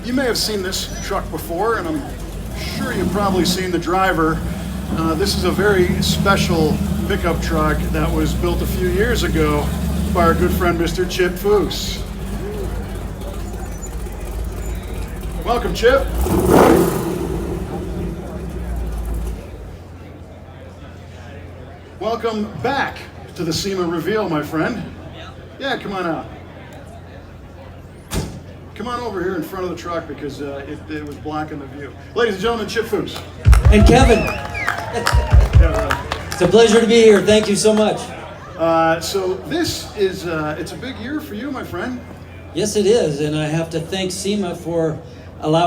You may have seen this truck before, and I'm sure you've probably seen the driver. This is a very special pickup truck that was built a few years ago by our good friend, Mr. Chip Foose. Welcome, Chip. Welcome back to the SEMA reveal, my friend. Yeah, come on out. Come on over here in front of the truck because it was blocking the view. Ladies and gentlemen, Chip Foose. And Kevin. Yeah, right. It's a pleasure to be here. Thank you so much. So this is, it's a big year for you, my friend. Yes, it is. And I have to thank SEMA for allowing